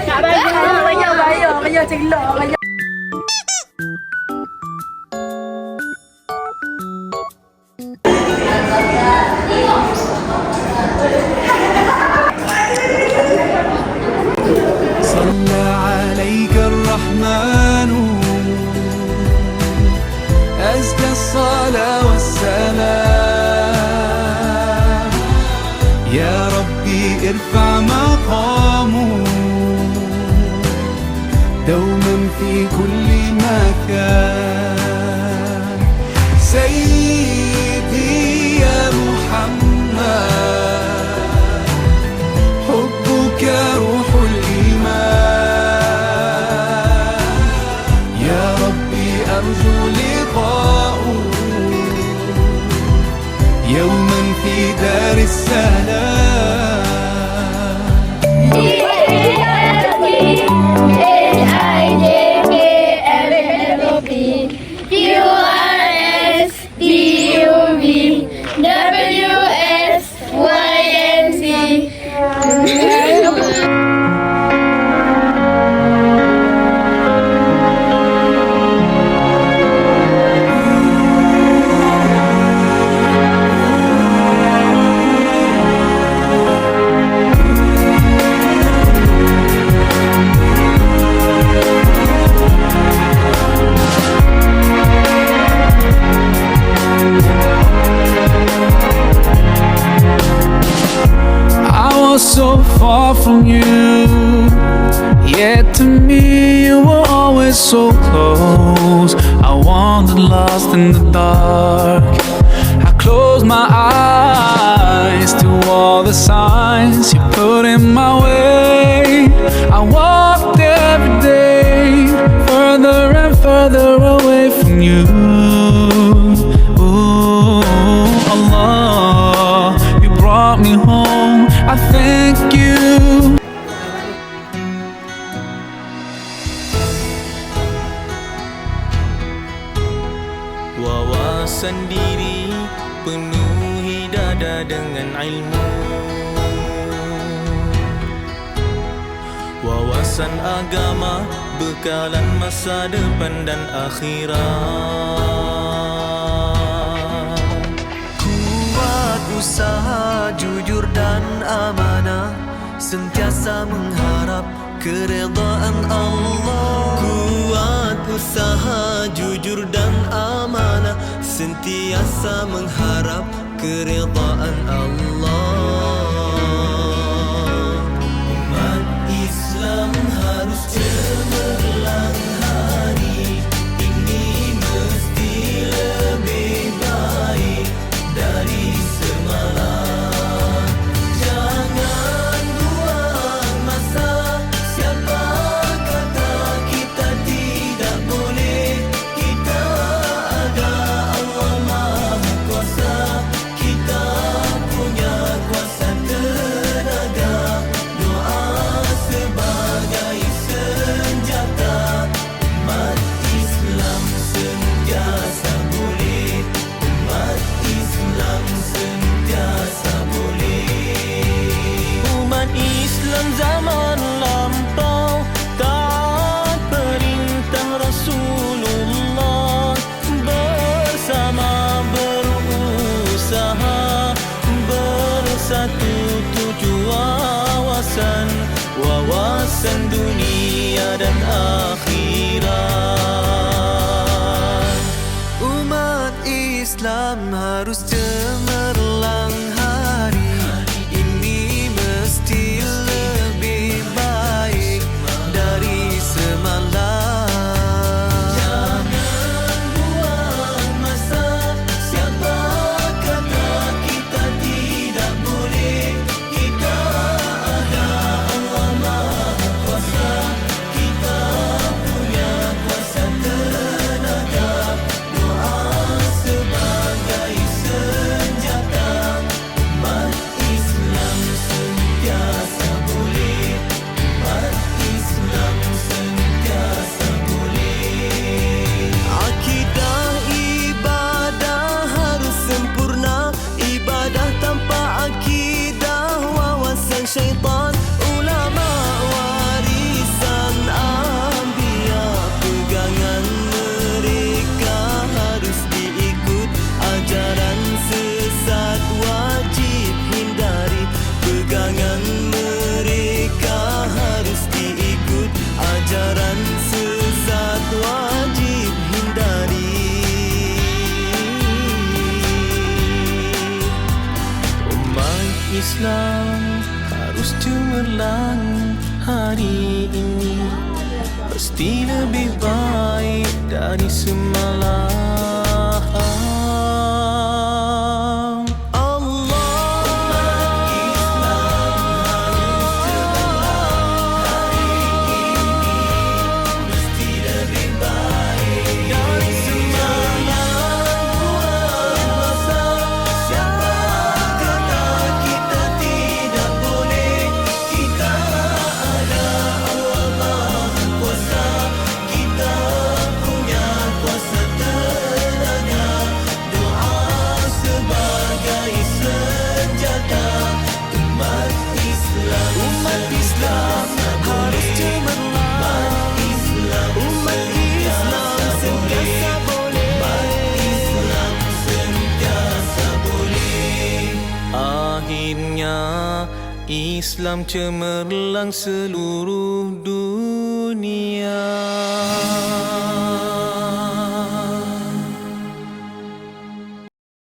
Tak bayar. Bayar celok. صلى عليك الرحمن أزكى الصلاة والسلام يا ربي ارفع مقامه دوما في كل مكان سيدي يا محمد حبك روح الإيمان يا ربي أرجو لقاءه يوما في دار السلام So far from you, yet to me you were always so close. I wandered lost in the dark. I closed my eyes to all the signs you put in my way. I walked every day further and further away from you. Ooh, Allah, you brought me home. I thank you. Wawasan diri penuhi dada dengan ilmu. Wawasan agama bekalan masa depan dan akhirat. Kuat usaha jujur dan amanah, sentiasa mengharap keredaan Allah. Kuat usaha jujur dan amanah, sentiasa mengharap keredaan Allah. Umat Islam harus cemerlang hari ini, mesti lebih baik dari semalam. Jangan buang masa, siapa kata kita tidak boleh. Kita ada Allah Maha Kuasa, kita punya kuasa tenaga. Doa sebagai senjata, umat Islam sentiasa boleh. Umat Islam sentiasa boleh. Umat Islam zaman lampau taat perintah Rasulullah, bersama berusaha bersatu tuju wawasan, wawasan dunia dan akhirat. Umat Islam harus cemerlang hari ini, mesti lebih baik dari semalam. Jangan buang masa, siapa kata kita tidak boleh. Kita ada Allah Maha Kuasa, kita punya kuasa tenaga. Doa sebagai cemerlang hari ini pasti lebih baik dari semalam. Akhirnya Islam cemerlang seluruh dunia.